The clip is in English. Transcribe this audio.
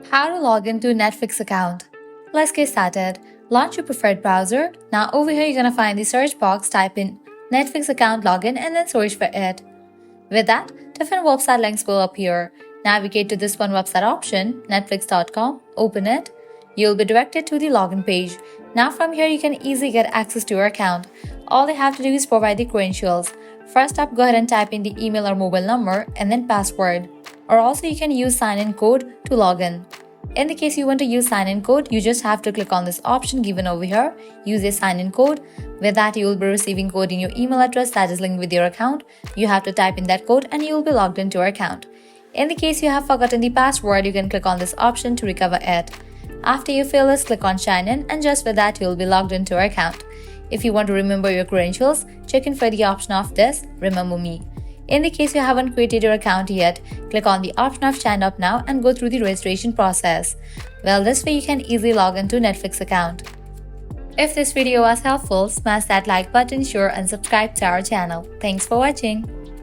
How to log into Netflix account. Let's get started. Launch your preferred browser. Now over here you're gonna find the search box, type in Netflix account login and then search for it. With that, different website links will appear. Navigate to this one website option, netflix.com, open it. You'll be directed to the login page. Now from here you can easily get access to your account. All they have to do is provide the credentials. First up, go ahead and type in the email or mobile number and then password. Or also you can use sign-in code to log in. In the case you want to use sign-in code, you just have to click on this option given over here, use a sign-in code. With that, you will be receiving code in your email address that is linked with your account. You have to type in that code and you will be logged into your account. In the case you have forgotten the password, you can click on this option to recover it. After you fill this, click on sign in and just with that, you will be logged into your account. If you want to remember your credentials, check in for the option of this, Remember Me. In the case you haven't created your account yet, click on the option of Sign Up Now and go through the registration process. Well, this way you can easily log into Netflix account. If this video was helpful, smash that like button, share and subscribe to our channel. Thanks for watching.